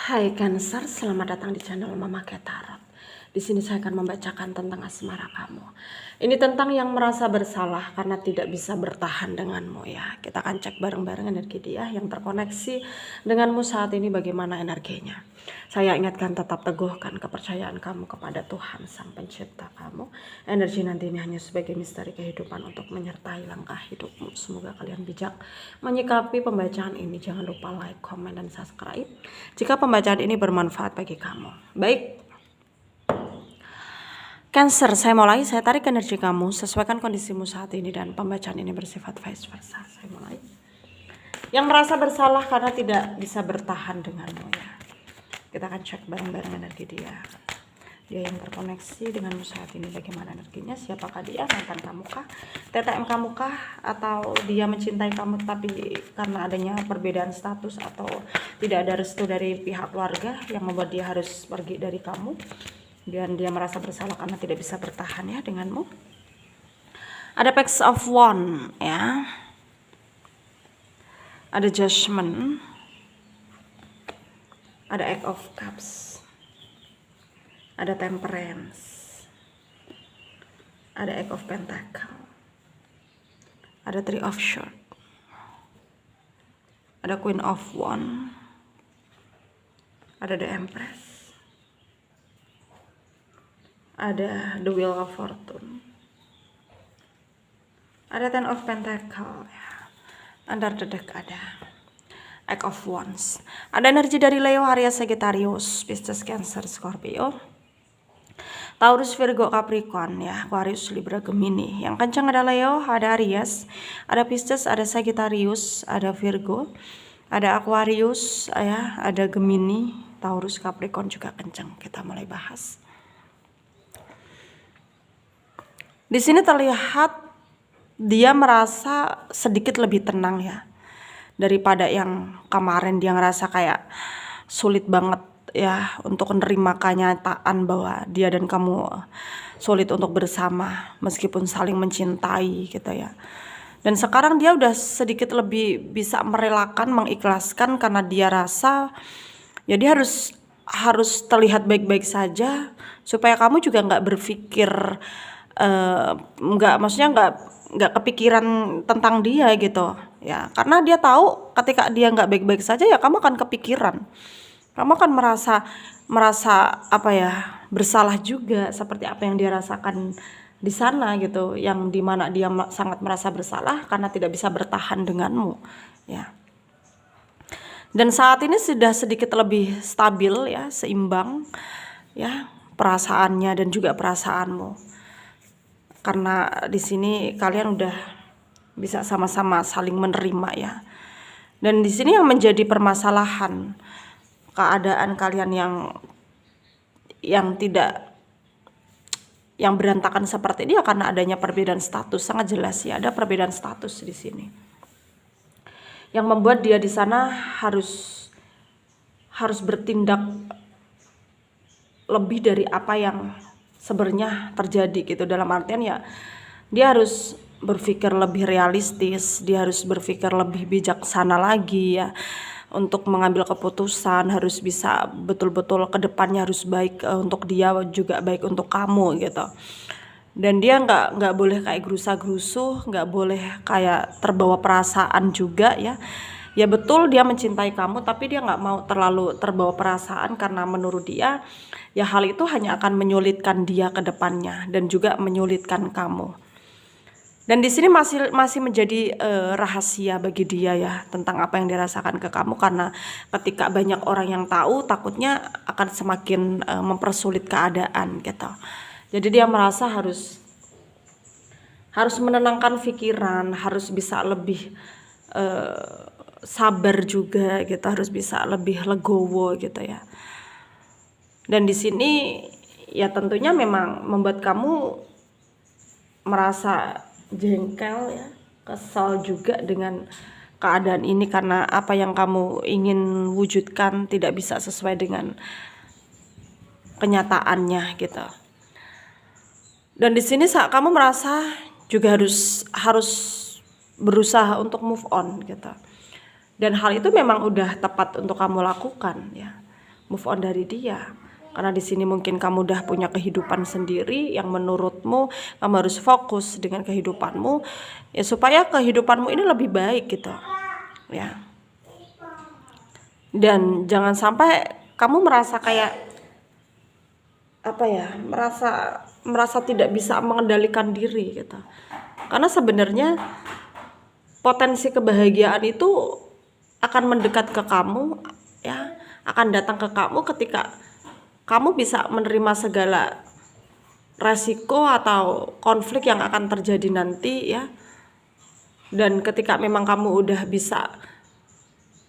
Hai Cancer, selamat datang di channel Mama Tarot. Di sini saya akan membacakan tentang asmara kamu. Ini tentang yang merasa bersalah karena tidak bisa bertahan denganmu ya. Kita akan cek bareng-bareng energi dia yang terkoneksi denganmu saat ini, bagaimana energinya. Saya ingatkan, tetap teguhkan kepercayaan kamu kepada Tuhan Sang Pencipta kamu. Energi nanti ini hanya sebagai misteri kehidupan untuk menyertai langkah hidupmu. Semoga kalian bijak menyikapi pembacaan ini. Jangan lupa like, komen, dan subscribe jika pembacaan ini bermanfaat bagi kamu. Baik, Cancer, saya mulai. Saya tarik energi kamu, sesuaikan kondisimu saat ini, dan pembacaan ini bersifat vice versa. Saya mulai. Yang merasa bersalah karena tidak bisa bertahan denganmu ya. Kita akan cek bareng-bareng energi dia. Dia yang terkoneksi denganmu saat ini, bagaimana energinya? Siapakah dia? Mantan kamu kah? TTM kamu kah? Atau dia mencintai kamu tapi karena adanya perbedaan status atau tidak ada restu dari pihak keluarga yang membuat dia harus pergi dari kamu, dan dia merasa bersalah karena tidak bisa bertahan ya denganmu. Ada Page of Wands ya. Ada Judgment. Ada Eight of Cups. Ada Temperance. Ada Eight of Pentacles. Ada Three of Swords. Ada Queen of Wands. Ada The Empress. Ada The Wheel of Fortune. Ada Ten of Pentacles ya. Under the deck ada Eight of Wands. Ada energi dari Leo, Aries, Sagittarius, Pisces, Cancer, Scorpio, Taurus, Virgo, Capricorn ya, Aquarius, Libra, Gemini. Yang kencang ada Leo, ada Aries, ada Pisces, ada Sagittarius, ada Virgo, ada Aquarius ya, ada Gemini, Taurus, Capricorn juga kencang. Kita mulai bahas. Di sini terlihat dia merasa sedikit lebih tenang ya daripada yang kemarin. Dia ngerasa kayak sulit banget ya untuk menerima kenyataan bahwa dia dan kamu sulit untuk bersama meskipun saling mencintai gitu ya. Dan sekarang dia udah sedikit lebih bisa merelakan, mengikhlaskan, karena dia rasa ya dia harus terlihat baik-baik saja supaya kamu juga nggak berpikir nggak kepikiran tentang dia gitu ya, karena dia tahu ketika dia nggak baik-baik saja ya kamu akan kepikiran, kamu akan merasa apa ya, bersalah juga seperti apa yang dia rasakan di sana gitu, yang dimana dia sangat merasa bersalah karena tidak bisa bertahan denganmu ya. Dan saat ini sudah sedikit lebih stabil ya, seimbang ya perasaannya dan juga perasaanmu. Karena di sini kalian udah bisa sama-sama saling menerima ya. Dan di sini yang menjadi permasalahan keadaan kalian yang berantakan seperti ini ya karena adanya perbedaan status. Sangat jelas ya, ada perbedaan status di sini. Yang membuat dia di sana harus bertindak lebih dari apa yang sebenarnya terjadi gitu, dalam artian ya dia harus berpikir lebih realistis, dia harus berpikir lebih bijaksana lagi ya untuk mengambil keputusan, harus bisa betul-betul ke depannya harus baik untuk dia juga baik untuk kamu gitu. Dan dia nggak boleh kayak gerusa-gerusuh, nggak boleh kayak terbawa perasaan juga ya. Ya betul dia mencintai kamu, tapi dia nggak mau terlalu terbawa perasaan karena menurut dia ya hal itu hanya akan menyulitkan dia ke depannya dan juga menyulitkan kamu. Dan di sini masih menjadi rahasia bagi dia ya tentang apa yang dirasakan ke kamu, karena ketika banyak orang yang tahu takutnya akan semakin mempersulit keadaan gitu. Jadi dia merasa harus menenangkan pikiran, harus bisa lebih sabar juga gitu, harus bisa lebih legowo gitu ya. Dan di sini ya tentunya memang membuat kamu merasa jengkel ya, kesal juga dengan keadaan ini karena apa yang kamu ingin wujudkan tidak bisa sesuai dengan kenyataannya gitu. Dan di sini saat kamu merasa juga harus berusaha untuk move on gitu. Dan hal itu memang udah tepat untuk kamu lakukan ya. move on dari dia. Karena di sini mungkin kamu udah punya kehidupan sendiri yang menurutmu kamu harus fokus dengan kehidupanmu ya, supaya kehidupanmu ini lebih baik gitu ya. Dan jangan sampai kamu merasa kayak merasa tidak bisa mengendalikan diri gitu. Karena sebenarnya potensi kebahagiaan itu akan mendekat ke kamu ya, akan datang ke kamu ketika kamu bisa menerima segala resiko atau konflik yang akan terjadi nanti ya. Dan ketika memang kamu udah bisa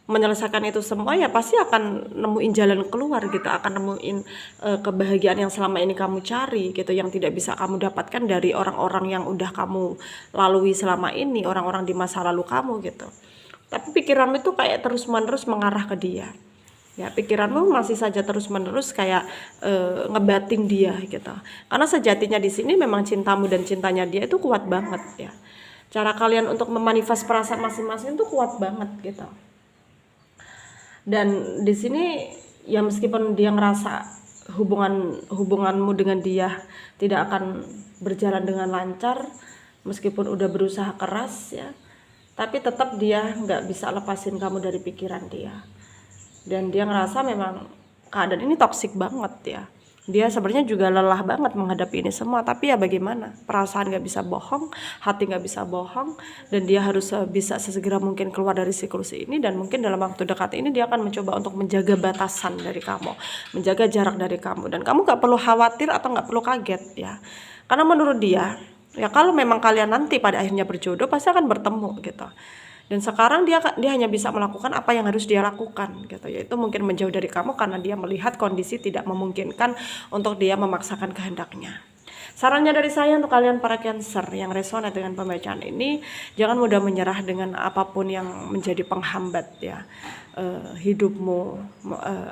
menyelesaikan itu semua ya, pasti akan nemuin jalan keluar gitu, akan nemuin kebahagiaan yang selama ini kamu cari gitu, yang tidak bisa kamu dapatkan dari orang-orang yang udah kamu lalui selama ini, orang-orang di masa lalu kamu gitu. Tapi pikiranmu itu kayak terus-menerus mengarah ke dia. Ya, pikiranmu masih saja terus-menerus kayak ngebatin dia gitu. Karena sejatinya di sini memang cintamu dan cintanya dia itu kuat banget ya. Cara kalian untuk memanifest perasaan masing-masing itu kuat banget gitu. Dan di sini ya meskipun dia ngerasa hubunganmu dengan dia tidak akan berjalan dengan lancar, meskipun udah berusaha keras ya, tapi tetap dia nggak bisa lepasin kamu dari pikiran dia. Dan dia ngerasa memang keadaan ini toksik banget ya. Dia sebenarnya juga lelah banget menghadapi ini semua, tapi ya bagaimana, perasaan gak bisa bohong, hati gak bisa bohong, dan dia harus bisa sesegera mungkin keluar dari siklus ini. Dan mungkin dalam waktu dekat ini dia akan mencoba untuk menjaga batasan dari kamu, menjaga jarak dari kamu, dan kamu gak perlu khawatir atau gak perlu kaget ya. Karena menurut dia ya, kalau memang kalian nanti pada akhirnya berjodoh pasti akan bertemu gitu. Dan sekarang dia hanya bisa melakukan apa yang harus dia lakukan gitu, yaitu mungkin menjauh dari kamu karena dia melihat kondisi tidak memungkinkan untuk dia memaksakan kehendaknya. Sarannya dari saya untuk kalian para Cancer yang resonate dengan pembacaan ini, jangan mudah menyerah dengan apapun yang menjadi penghambat ya hidupmu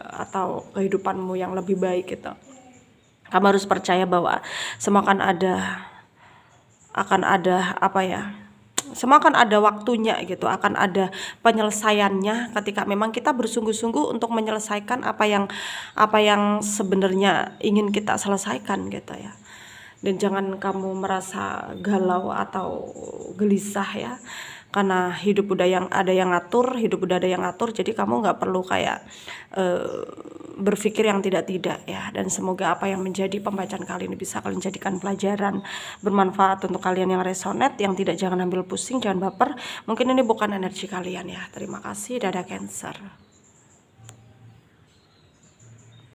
atau kehidupanmu yang lebih baik gitu. Kamu harus percaya bahwa semua akan ada semua akan ada waktunya gitu, akan ada penyelesaiannya ketika memang kita bersungguh-sungguh untuk menyelesaikan apa yang sebenarnya ingin kita selesaikan gitu ya. Dan jangan kamu merasa galau atau gelisah ya, karena hidup udah ada yang ngatur, jadi kamu nggak perlu kayak berpikir yang tidak ya. Dan semoga apa yang menjadi pembacaan kali ini bisa kalian jadikan pelajaran bermanfaat untuk kalian yang resonate, yang tidak, jangan ambil pusing, jangan baper, mungkin ini bukan energi kalian ya. Terima kasih, dadah Cancer.